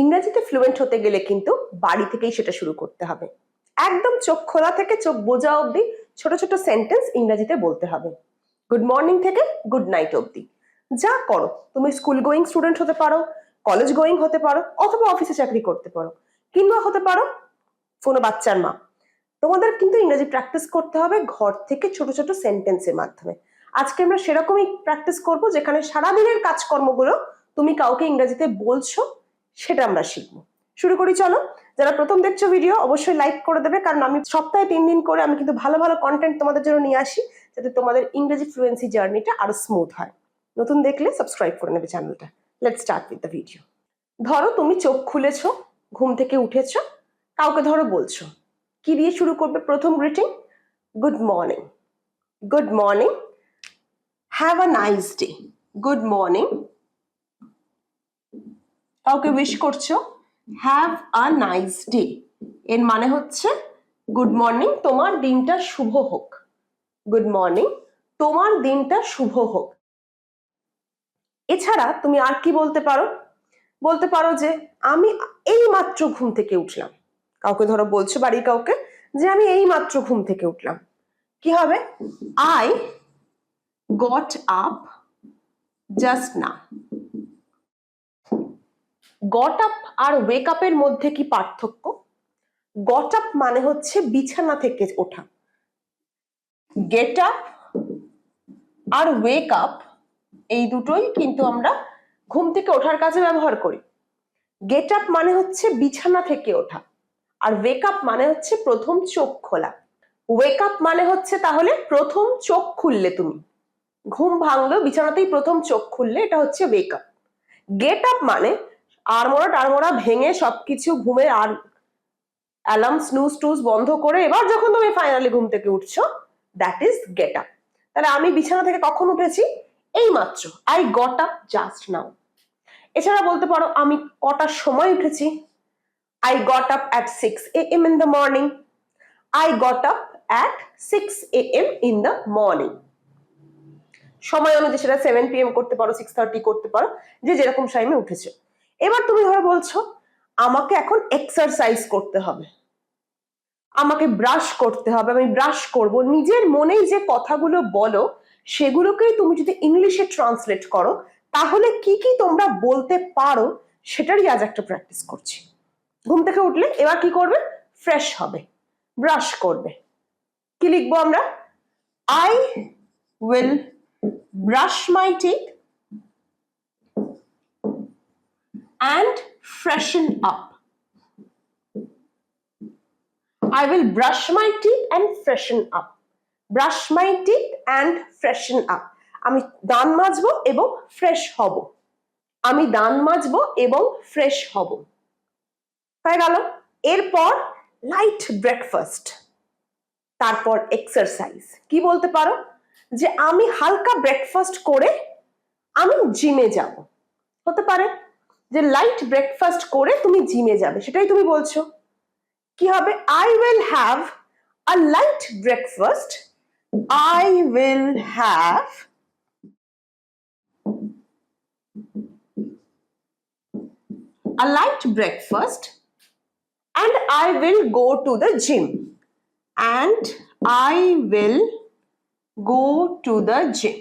ইংরেজিতে ফ্লুয়েন্ট হতে গেলে কিন্তু বাড়ি থেকেই সেটা শুরু করতে হবে। একদম চোখ খোলা থেকে চোখ বোঝা অবধি ছোট ছোট সেন্টেন্স ইংরেজিতে বলতে হবে। গুড মর্নিং থেকে গুড নাইট অবধি যা করো, তুমি স্কুল গোয়িং স্টুডেন্ট হতে পারো, কলেজ গোয়িং হতে পারো, অথবা অফিসে চাকরি করতে পারো, কিংবা হতে পারো কোনো বাচ্চার মা। তোমাদের কিন্তু ইংরেজি প্র্যাকটিস করতে হবে ঘর থেকে ছোট ছোট সেন্টেন্সের মাধ্যমে। আজকে আমরা সেরকমই প্র্যাকটিস করব, যেখানে সারাদিনের কাজকর্মগুলো তুমি কাউকে ইংরেজিতে বলছো, সেটা আমরা শিখবো। শুরু করি চলো। যারা প্রথম দেখছো ভিডিও, অবশ্যই লাইক করে দেবে, কারণ আমি সপ্তাহে 3 দিন করে আমি কিন্তু ভালো ভালো কন্টেন্ট তোমাদের জন্য নিয়ে আসি, যাতে তোমাদের ইংরেজি ফ্লুয়েন্সি জার্নিটা আরো স্মুথ হয়। নতুন দেখলে সাবস্ক্রাইব করে নেবে চ্যানেলটা। Let's start with the video. ধরো তুমি চোখ খুলেছো, ঘুম থেকে উঠেছো, কাউকে ধরো বলছো, কি দিয়ে শুরু করবে প্রথম greeting? Good morning. Good morning, have a nice day. Good morning. কাউকে উইশ করছো, হ্যাভ আ নাইস ডে। এর মানে হচ্ছে গুড মর্নিং, তোমার দিনটা শুভ হোক। গুড মর্নিং, তোমার দিনটা শুভ হোক। এছাড়া তুমি আর কি বলতে পারো? বলতে পারো যে আমি এই মাত্র ঘুম থেকে উঠলাম। কাউকে ধরো বলছো, বাড়ির কাউকে, যে আমি এই মাত্র ঘুম থেকে উঠলাম। কি হবে? I got up just now. Got up আর ওয়েক আপের মধ্যে কি পার্থক্য? গট আপ মানে হচ্ছে বিছানা থেকে ওঠা। গেট আপ আর ওয়েক আপ এই দুটোই কিন্তু আমরা ঘুম থেকে ওঠার কাজে ব্যবহার করি। গেট আপ মানে হচ্ছে বিছানা থেকে ওঠা, আর ওয়েক আপ মানে হচ্ছে প্রথম চোখ খোলা। ওয়েক আপ মানে হচ্ছে তাহলে প্রথম চোখ খুললে, তুমি ঘুম ভাঙলো, বিছানাতেই প্রথম চোখ খুললে, এটা হচ্ছে ওয়েক আপ। গেট আপ মানে আড়মোড়া টাড়মোড়া ভেঙে সবকিছু ঘুমের আর অ্যালার্ম স্নুজ টুজ বন্ধ করে এবার যখন তুমি ফাইনালি ঘুম থেকে উঠছো, দ্যাট ইজ গেট আপ। তাহলে আমি বিছানা থেকে কখন উঠেছি? এই মাত্র। আই গট আপ জাস্ট নাও। এছাড়া বলতে পারো আমি কটার সময় উঠেছি। I got up at 6 AM in the morning. I got up at 6 AM in the morning. সময় অনুযায়ী সেটা 7 PM করতে পারো, 6:30 করতে পারো, যে যেরকম টাইমে উঠেছে। এবার তুমি ধরো বলছো আমাকে এখন এক্সারসাইজ করতে হবে, আমাকে ব্রাশ করতে হবে, আমি ব্রাশ করব। নিজের মনেই যে কথাগুলো বলো, সেগুলোকেই তুমি যদি ইংলিশে ট্রান্সলেট করো, তাহলে কি কি তোমরা বলতে পারো, সেটারই আজ একটা প্র্যাকটিস করছি। ঘুম থেকে উঠলে এবার কি করবে? ফ্রেশ হবে, ব্রাশ করবে। কি লিখবো আমরা? I will brush my teeth and freshen up. I will brush my teeth and freshen up. Brush my teeth and freshen up. আমি দাঁত মাজবো এবং ফ্রেশ হব। আমি দাঁত মাজবো এবং ফ্রেশ হব। হয়ে গেল। এরপর লাইট ব্রেকফাস্ট, তারপর এক্সারসাইজ। কি বলতে পারো? যে আমি হালকা ব্রেকফাস্ট করে আমি জিমে যাব। হতে পারে যে লাইট ব্রেকফাস্ট করে তুমি জিমে যাবে, সেটাই তুমি বলছো। কি হবে? I will have a light breakfast. I will have a light breakfast and I will go to the gym. And I will go to the gym.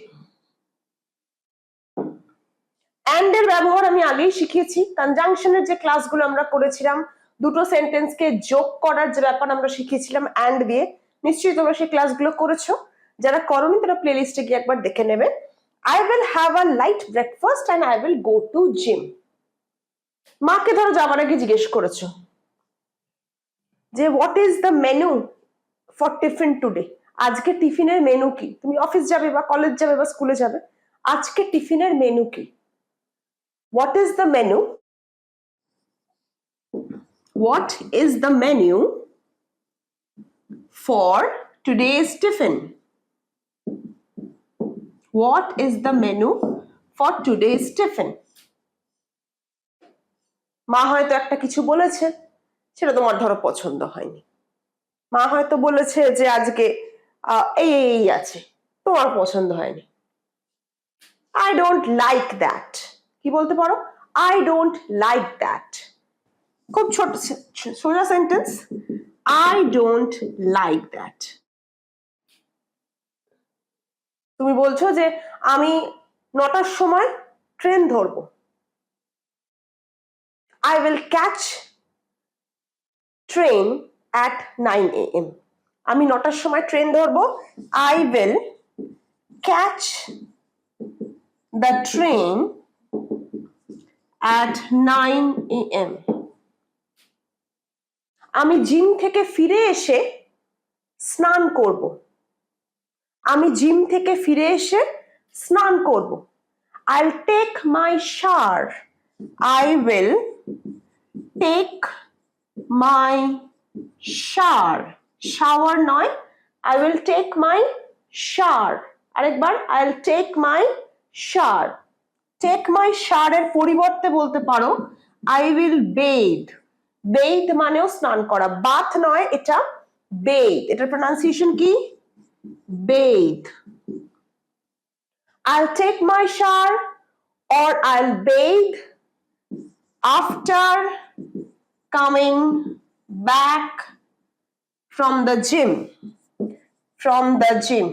and এর ব্যবহার আমি আগেই শিখিয়েছি। কনজাংশনের যে ক্লাসগুলো আমরা করেছিলাম, দুটো সেন্টেন্সকে যোগ করার যে ব্যাপার আমরা শিখিয়েছিলাম and দিয়ে, নিশ্চয়ই তোমরা সেই ক্লাসগুলো করেছো। যারা করোনি তারা প্লেলিস্টে গিয়ে একবার দেখে নেবে। I will have a light breakfast and I will go to gym. মাকে ধরো যাবার আগে জিজ্ঞেস করেছো যে what is the menu for tiffin today. আজকে টিফিনের মেনু কি? তুমি অফিস যাবে বা কলেজ যাবে বা স্কুলে যাবে, আজকে টিফিনের মেনু কি? What is the menu? What is the menu for today's tiffin? What is the menu for today's tiffin? মা হয়তো একটা কিছু বলেছে, সেটা তোমার ধরো পছন্দ হয়নি। মা হয়তো বলেছে যে আজকে এই আছে, তোমার পছন্দ হয়নি। I don't like that. কি বলতে পারো? I don't like that. খুব ছোট সোজা sentence, I don't like that. তুমি বলছো যে আমি 9টার সময় ট্রেন ধরবো, I will catch train at 9 a.m. আমি 9টার সময় ট্রেন ধরবো, I will catch the train at 9 a.m. আমি জিম থেকে ফিরে এসে স্নান করব, আমি জিম থেকে ফিরে এসে স্নান করব, I'll take my shower, I will take my shower, shower নয়, I will take my shower, আরেকবার I'll take my shower, take my shower এর পরিবর্তে বলতে পারো I will bathe, bathe মানেও স্নান করা, বাথ নয় এটা bathe, এটার প্রোনাউন্সিয়েশন কি bathe, I'll take my shower or I'll bathe after coming back from the gym, from the gym,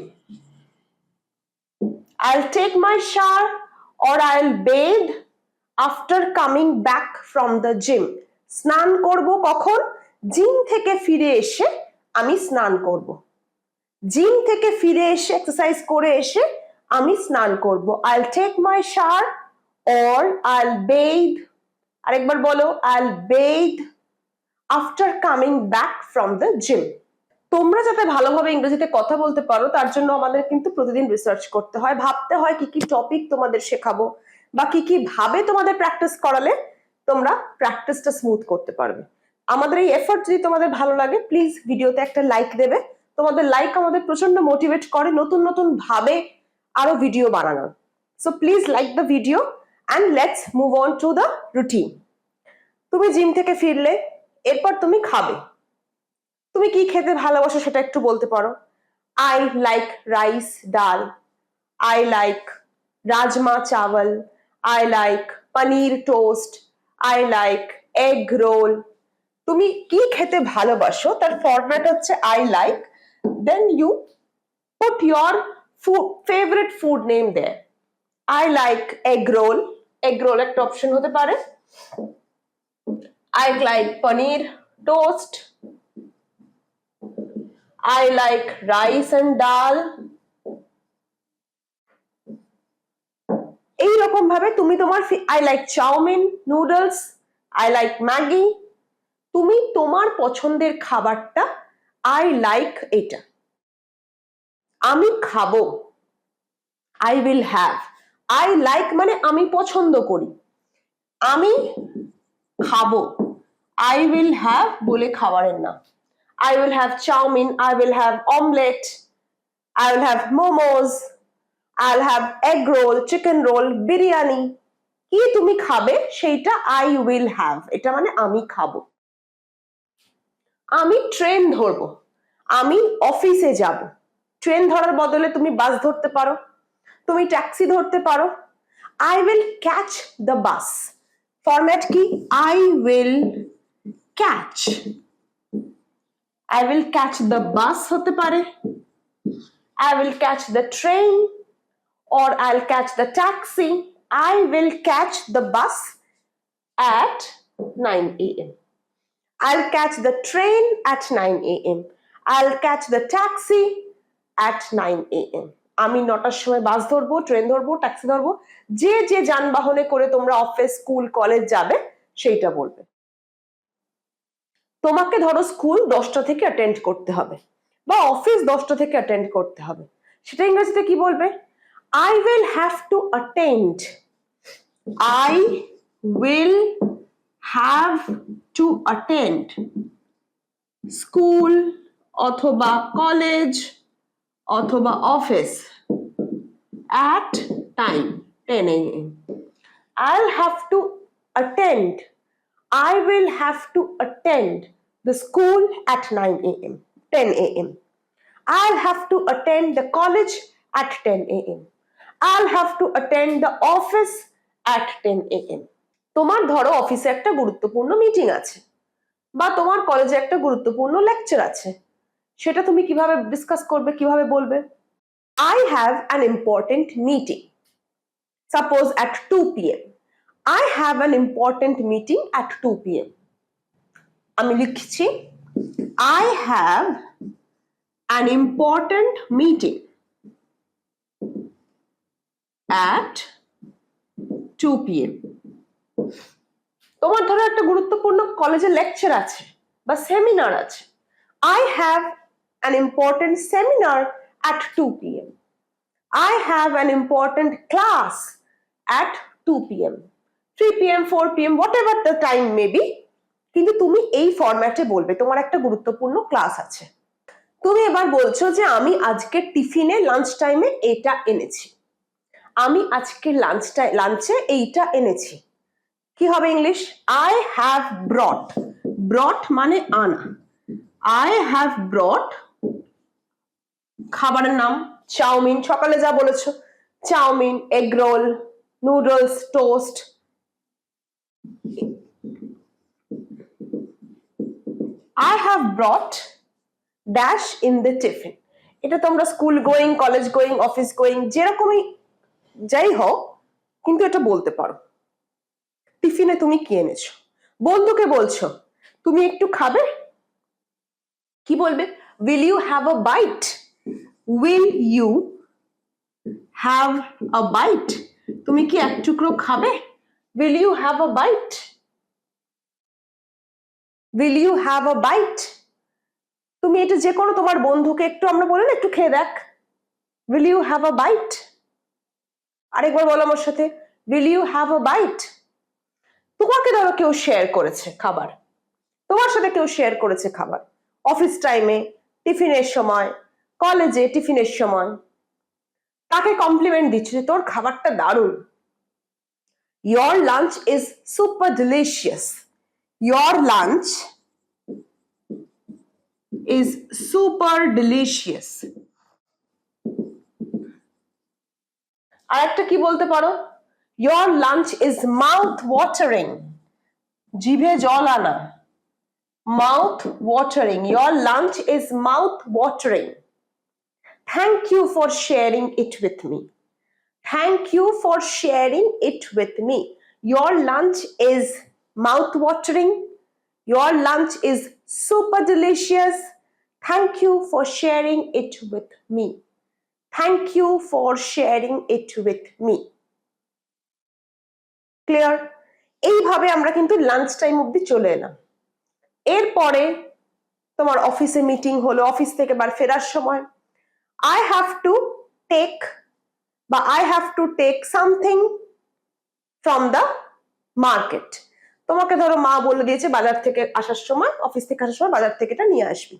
I'll take my shower or I'll bathe after coming back from the gym. স্নান করব কখন, gym থেকে ফিরে এসে আমি স্নান করব, gym থেকে ফিরে এসে এক্সারসাইজ করে এসে আমি স্নান করব, I'll take my shower or I'll bathe, আরেকবার বলো I'll bathe after coming back from the gym. তোমরা যাতে ভালোভাবে ইংরেজিতে কথা বলতে পারো তার জন্য আমাদের কিন্তু প্রতিদিন রিসার্চ করতে হয়, ভাবতে হয় কি কি টপিক তোমাদের শেখাবো বা কি কি ভাবে তোমাদের প্র্যাকটিস করালে তোমরা প্র্যাকটিসটা স্মুথ করতে পারবে। আমাদের এই এফর্ট যদি তোমাদের ভালো লাগে প্লিজ ভিডিওতে একটা লাইক দেবে, তোমাদের লাইক আমাদের প্রচন্ড মোটিভেট করে নতুন নতুন ভাবে আরো ভিডিও বানানোর। So please like the video and let's move on to the routine. তুমি জিম থেকে ফিরলে, এরপর তুমি খাবে, তুমি কি খেতে ভালোবাসো সেটা একটু বলতে পারো, I like rice dal, I like rajma chawal, I like paneer toast, I like egg roll. তুমি কি খেতে ভালোবাসো তার ফরম্যাট হচ্ছে I like, then you put your favorite food name there. I like egg roll, egg roll একটা option হতে পারে, I like paneer toast, I like rice and dal. এই রকম ভাবে তুমি তোমার I like chowmein, noodles, I like Maggi, তুমি তোমার পছন্দের খাবারটা I like এটা। আমি খাবো I will have, I like মানে আমি পছন্দ করি, আমি খাবো I will have বলে খাবারের নাম, I will have chowmein, I will have omelette, I will have momos, I'll have egg roll, chicken roll, biryani. কি তুমি খাবে সেইটা I will have, এটা মানে আমি খাবো। আমি ট্রেন ধরবো, আমি অফিসে যাব, ট্রেন ধরার বদলে তুমি বাস ধরতে পারো, তুমি ট্যাক্সি ধরতে পারো, I will catch the bus, format কি I will catch, I will catch the bus হতে পারে, I will catch the train or I'll catch the taxi, I will catch the bus at 9 a.m. I'll catch the train at 9 a.m. I'll catch the taxi at 9 a.m. আমি 9টার সময় বাস ধরবো, train ধরবো, taxi ধরবো, যে যে যানবাহনে করে তোমরা অফিস, স্কুল, কলেজ যাবে সেইটা বলবে। তোমাকে ধরো স্কুল 10টা থেকে অ্যাটেন্ড করতে হবে বা অফিস 10টা থেকে অ্যাটেন্ড করতে হবে, সেটা ইংরেজিতে কি বলবে, I will have to attend, I will have to attend school অথবা কলেজ অথবা office at time 10 a.m. I'll have to attend, I will have to attend the school at 9 a.m. 10 a.m. I'll have to attend the college at 10 a.m. I'll have to attend the office at 10 a.m. তোমার ধরো অফিসে একটা গুরুত্বপূর্ণ meeting আছে বা তোমার কলেজে একটা গুরুত্বপূর্ণ লেকচার আছে, সেটা তুমি কিভাবে ডিসকাস করবে, কিভাবে বলবে? I have an important meeting. Suppose at 2 p.m. I have an important meeting at 2 p.m. আমি লিখছি I have an important meeting at 2 p.m. তোমার ধরো একটা গুরুত্বপূর্ণ কলেজে লেকচার আছে বা সেমিনার আছে। I have an important seminar at 2 p.m. I have an important class at 2 p.m. 3 p.m. 4 p.m. whatever the time may be, কিন্তু তুমি এই ফরম্যাটে বলবে তোমার একটা গুরুত্বপূর্ণ ক্লাস আছে। তুমি এবার বলছো যে আমি আজকে টিফিনে লাঞ্চ টাইমে এটা এনেছি, আমি আজকে লাঞ্চে এইটা এনেছি। কি হবে English? I have brought. Brought মানে আনা। I have brought খাবারের নাম চাউমিন, সকালে যা বলেছো chowmein, egg roll, noodles, toast. I have brought dash in the tiffin. এটা তোমরা school going, college going, office going যেরকমই যাই হোক কিন্তু এটা বলতে পারো। টিফিনে তুমি কি এনেছো? বন্ধুকে বলছো তুমি একটু খাবে, কি বলবে? Will you have a bite? Will you have a bite? তুমি কি এক টুকরো খাবে? Will you have a bite? Will you have a bite? তুমি এটা যে কোনো তোমার বন্ধুকে একটু, আমরা বলি না একটু খেয়ে দেখ, Will you have a bite? আরেকবার বলো আমার সাথে, Will you have a bite? তোমাকে ধরো কেউ শেয়ার করেছে খাবার, তোমার সাথে কেউ শেয়ার করেছে খাবার, অফিস টাইমে, টিফিনের সময়, কলেজে টিফিনের সময়, তাকে কমপ্লিমেন্ট দিচ্ছে যে তোর খাবারটা দারুণ। Your lunch is super delicious. Your lunch is super delicious. আর একটা কি বলতে পারো? Your lunch is mouth watering. জিভে জল আনা। Mouth watering. Your lunch is mouth watering. Thank you for sharing it with me. Thank you for sharing it with me. Your lunch is mouth watering. Your lunch is super delicious. Thank you for sharing it with me. Thank you for sharing it with me. Clear? এইভাবে আমরা কিন্তু lunch time অবধি চলে এলাম। এরপরে তোমার অফিসে meeting হলো, অফিস থেকে ফেরার সময় I have to take বা I have to take something from the market. তোমাকে ধরো মা বলে দিয়েছে বাজার থেকে আসার সময়, অফিস থেকে আসার সময় বাজার থেকে এটা নিয়ে আসবি,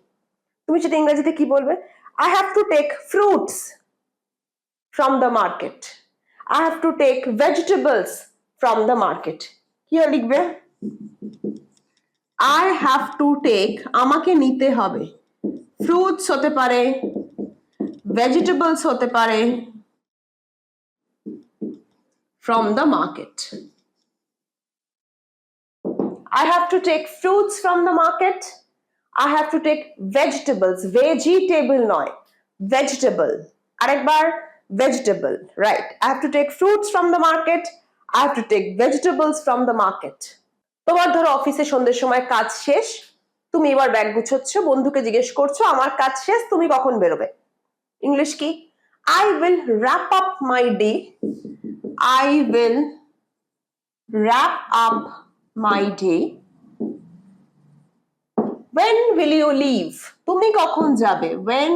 তুমি সেটা ইংরেজিতে কি বলবে? I have to take fruits from the market. I have to take vegetables from the market. কি লিখবে? I have to take, আমাকে নিতে হবে, fruits হতে পারে, vegetables হতে পারে, from the market. I have to take fruits from the market. I have to take vegetables, vegetable নয়, vegetable. আরেকবার vegetable, right? I have to take fruits from the market. I have to take vegetables from the market. তোমার ধরো অফিসে সন্ধ্যের সময় কাজ শেষ, তুমি এবার ব্যাগ গুছোচ্ছ, বন্ধুকে জিজ্ঞেস করছো আমার কাজ শেষ, তুমি কখন বেরোবে? ইংলিশ কি? I will wrap up my day. I will wrap up my day. When will you leave? তুমি কখন যাবে? When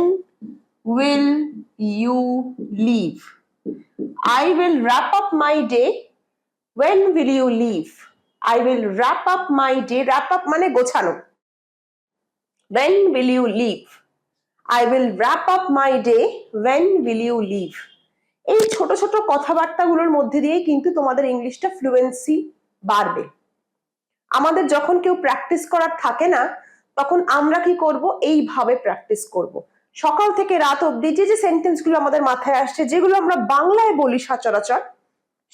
will you leave? I will wrap up my day. When will you leave? I will wrap up my day. Wrap up মানে গোছানো। When will you leave? I will wrap up my day. When will you leave? এই ছোট ছোট কথাবার্তাগুলোর মধ্যে দিয়ে কিন্তু তোমাদের ইংলিশটা ফ্লুয়েন্সি বাড়বে। আমাদের যখন কেউ প্র্যাকটিস করার থাকে না, তখন আমরা কি করব? এইভাবে প্র্যাকটিস করব। সকাল থেকে রাত অবধি যে যে সেন্টেন্সগুলো আমাদের মাথায় আসছে, যেগুলো আমরা বাংলায় বলি সচরাচর,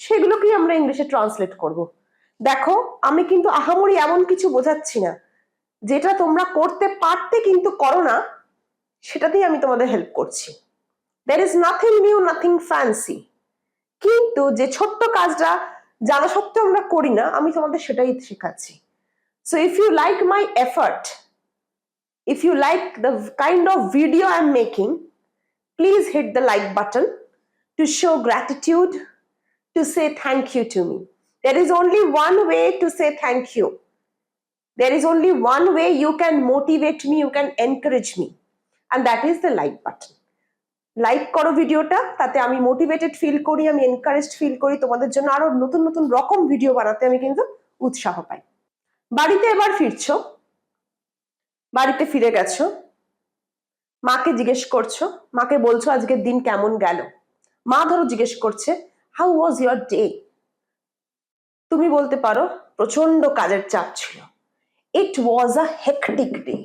সেগুলোকেই আমরা ইংলিশে ট্রান্সলেট করব। দেখো আমি কিন্তু আহামরি এমন কিছু বোঝাচ্ছি না, যেটা তোমরা করতে পারতে কিন্তু করো না, সেটাতেই আমি তোমাদের হেল্প করছি। there is nothing new, nothing fancy, কিন্তু যে ছোট্ট কাজটা জানা সত্ত্বেও আমরা করি না, আমি তোমাদের সেটাই শেখাচ্ছি। so if you like my effort, if you like the kind of video I'm making, please hit the like button to show gratitude, to say thank you to me. There is only one way to say thank you. There is only one way you can motivate me, you can encourage me, and that is the like button. Like করো ভিডিওটা, তাতে আমি motivated feel করি, আমি encouraged feel করি, তোমাদের জন্য আরো নতুন নতুন রকম ভিডিও বানাতে আমি কিন্তু উৎসাহ পাই। বাড়িতে এবার ফিরছো, বাড়িতে ফিরে গেছো, মাকে জিজ্ঞেস করছো, মাকে বলছো আজকের দিন কেমন গেল। মা ধরো জিজ্ঞেস করছে হাউ ওয়াজ ইয়োর ডে, তুমি বলতে পারো প্রচন্ড কাজের চাপ ছিল। It was a hectic day,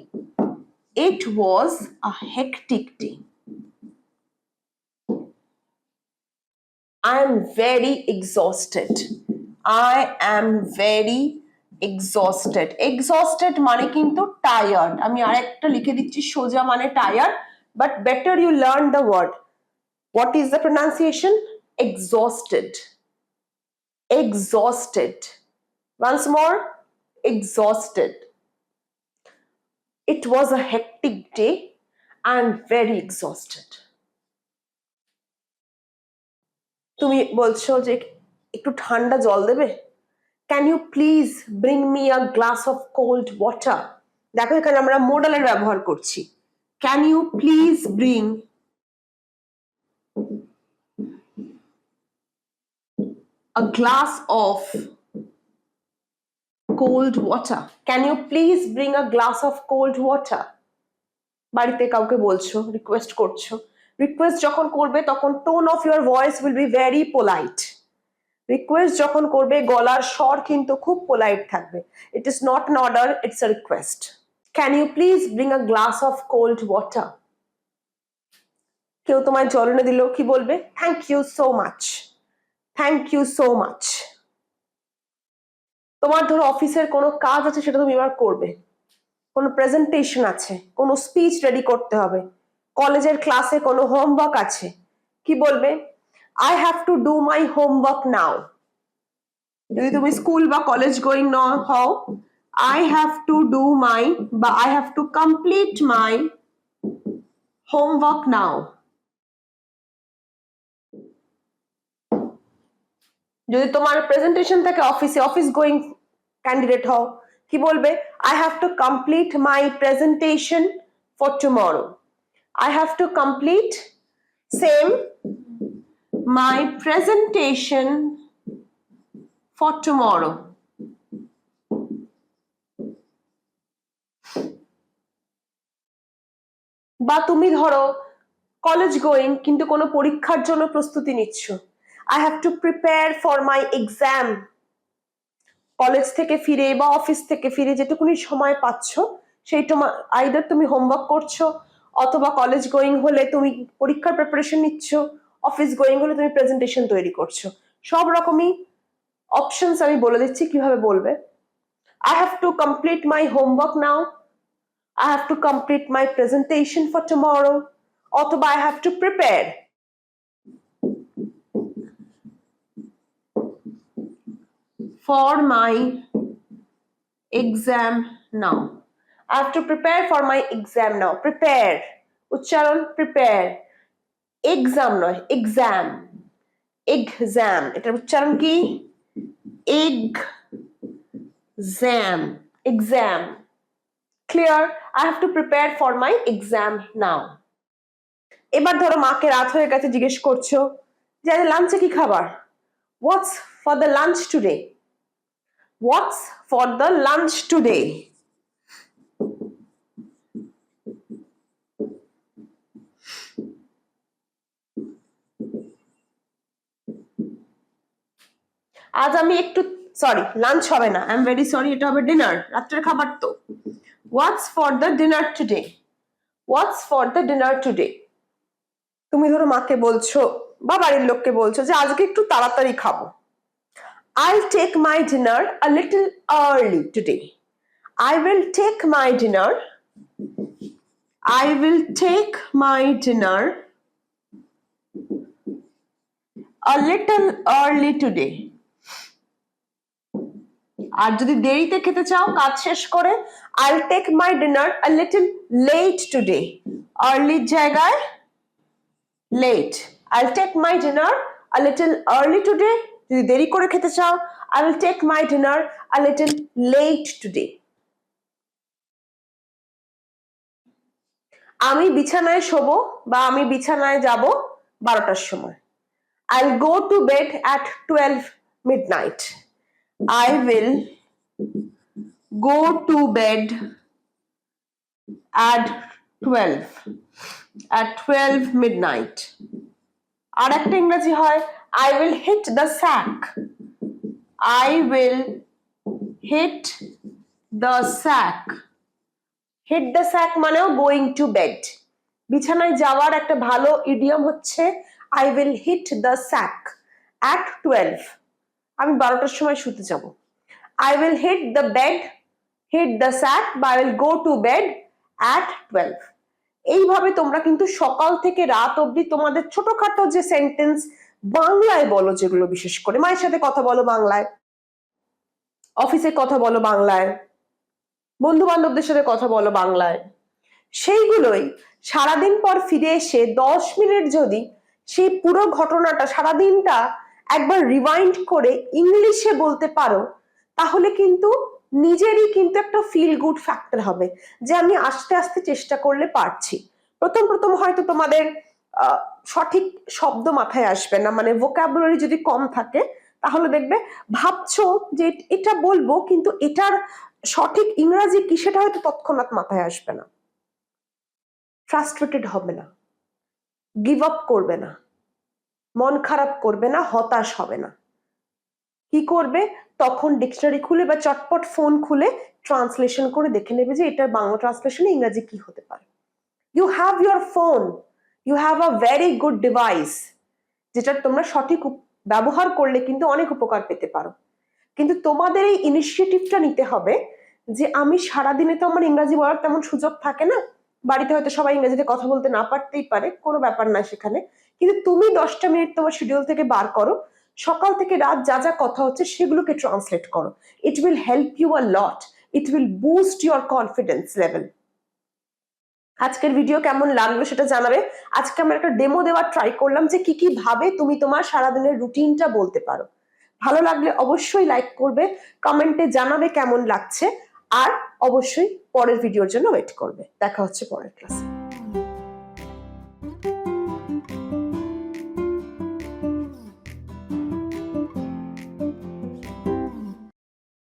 it was a hectic day. I am very exhausted. I am very exhausted. Exhausted মানে কিন্তু tired. আমি আরেকটা লিখে দিচ্ছি সোজা মানে tired, but better you learn the word. What is the pronunciation? Exhausted. Exhausted. Once more, exhausted. It was a hectic day. I am very exhausted. তুমি বলছো যে একটু ঠান্ডা জল দেবে, can you please bring me a glass of cold water. দেখো এখানে আমরা মোডালের ব্যবহার করছি। Can you please bring a glass of cold water, can you please bring a glass of cold water. বাড়িতে কাউকে বলছো, রিকোয়েস্ট করছো। রিকোয়েস্ট যখন করবে তখন tone of your voice will be very polite. Request যখন করবে গলার স্বর কিন্তু খুব পোলাইট থাকবে। It is not an order, it's a request. Can you please bring a glass of cold water. কেউ তোমায় জল এনে দিল, কি বলবে? Thank you so much, thank you so much. তোমার ধরো অফিসের কোনো কাজ আছে, সেটা তুমি এবার করবে, কোনো প্রেজেন্টেশন আছে, কোনো স্পিচ রেডি করতে হবে, কলেজের ক্লাসে কোনো হোমওয়ার্ক আছে, কি বলবে? I have to do my homework now. যদি তুমি স্কুল বা কলেজ গোয়িং ন হও, I have to do my বা I have to complete my homework now. যদি তোমার প্রেজেন্টেশন থাকে অফিসে, অফিস গোয়িং ক্যান্ডিডেট হও, কি বলবে? I have to complete my presentation for tomorrow. I have to complete same my presentation for tomorrow. বা তুমি ধরো কলেজ গোয়িং, কিন্তু কোনো পরীক্ষার জন্য প্রস্তুতি নিচ্ছ। I have to prepare for my exam. College থেকে ফিরে বা অফিস থেকে ফিরে যেটুকুনি সময় পাচ্ছ, সেইটা আইদার তুমি হোমওয়ার্ক করছো, অথবা কলেজ গোয়িং হলে তুমি পরীক্ষার প্রিপারেশন নিচ্ছ, অফিস গোয়িং হলে তুমি প্রেজেন্টেশন তৈরি করছো। সব রকমই অপশনস আমি বলে দিচ্ছি কিভাবে বলবে। I have to complete my homework now, I have to complete my presentation for tomorrow, অথবা I have to prepare for my exam now. I have to prepare for my exam now. Prepare, উচ্চারণ prepare, exam নয়, exam, exam, এটার উচ্চারণ কি? exam, exam. Clear? I have to prepare for my exam now. এবার ধরো মাকে রাত হয়ে গেছে, জিজ্ঞেস করছো যে আজ লাঞ্চে কি খাবার? What's for the lunch today? What's for the lunch today? আজ আমি একটু সরি, লাঞ্চ হবে না, আই এম ভেরি সরি, এটা হবে ডিনার, রাত্রের খাবার তো। What's for the dinner today? What's for the dinner today? তুমি ধরো মাকে বলছো বা বাড়ির লোককে বলছো যে আজকে একটু তাড়াতাড়ি খাবো। I'll take my dinner a little early today. I will take my dinner. I will take my dinner a little early today. আর যদি দেরিতে খেতে চাও কাজ শেষ করে, I'll take my dinner a little late today. Early জায়গায় late. I'll take my dinner a little early today. যদি দেরি করে খেতে চাও, I will take my dinner a little late today. আমি বিছানায় শোবো বা আমি বিছানায় যাব 12টার সময়। I'll go to bed at 12 midnight. I will go to bed at 12 midnight. আর একটা ইংরেজি হয় I will hit the sack. I will hit the sack. Hit the sack মানেও going to bed. বিছানায় যাওয়ার একটা ভালো ইডিয়ম হচ্ছে I will hit the sack at 12. আমি 12টার সময় শুতে যাব। I will hit the sack বা I will go to bed at 12. এইভাবে তোমরা কিন্তু সকাল থেকে রাত অবধি তোমাদের ছোটখাটো যে সেন্টেন্স বাংলায় বলো, যেগুলো বিশেষ করে মায়ের সাথে কথা বলো বাংলায়, অফিসে কথা বলো বাংলায়, বন্ধু বান্ধবদের সাথে কথা বলো বাংলায়, সেইগুলোই সারাদিন পর ফিরে এসে 10 মিনিট যদি সেই পুরো ঘটনাটা সারাদিনটা একবার রিওয়াইন্ড করে ইংলিশে বলতে পারো, তাহলে কিন্তু নিজেরই কিন্তু একটা ফিল গুড ফ্যাক্টর হবে যে আমি আস্তে আস্তে চেষ্টা করলে পারছি। প্রথম হয়তো তোমাদের সঠিক শব্দ মাথায় আসবে না, মানে ভোকাবুলারি যদি কম থাকে তাহলে দেখবে ভাবছো যে এটা বলবো কিন্তু এটার সঠিক ইংরেজি কি সেটা হয়তো তৎক্ষণাৎ মাথায় আসবে না। ফ্রাস্ট্রেটেড হবে না, গিভ আপ করবে না, মন খারাপ করবে না, হতাশ হবে না। কি করবে? তখন ডিকশনারি খুলে বা চটপট ফোন খুলে ট্রান্সলেশন করে দেখে নেবে যে এটার বাংলা ট্রান্সলেশনে ইংরেজি কি হতে পারে। You have your phone, you have a very good device, যেটা তোমরা সঠিক ব্যবহার করলে কিন্তু অনেক উপকার পেতে পারো। কিন্তু তোমাদের এই ইনিশিয়েটিভটা নিতে হবে যে আমি সারাদিনে তো আমার ইংরেজি বলার তেমন সুযোগ থাকে না, বাড়িতে হয়তো সবাই ইংরেজিতে কথা বলতে না পারতেই পারে, কোনো ব্যাপার না সেখানে, কিন্তু তুমি 10টা মিনিট তোমার শিডিউল থেকে বার করো, সকাল থেকে রাত যা যা কথা হচ্ছে সেগুলোকে ট্রান্সলেট করো। It will help you a lot, it will boost your confidence level. আজকের ভিডিও কেমন লাগলো সেটা জানাবে। আজকে আমরা একটা ডেমো দেওয়ার ট্রাই করলাম যে কি কি ভাবে তুমি তোমার সারাদিনের রুটিনটা বলতে পারো। ভালো লাগলে অবশ্যই লাইক করবে, কমেন্টে জানাবে কেমন লাগছে, আর অবশ্যই পরের ভিডিওর জন্য ওয়েট করবে। দেখা হচ্ছে পরের ক্লাসে।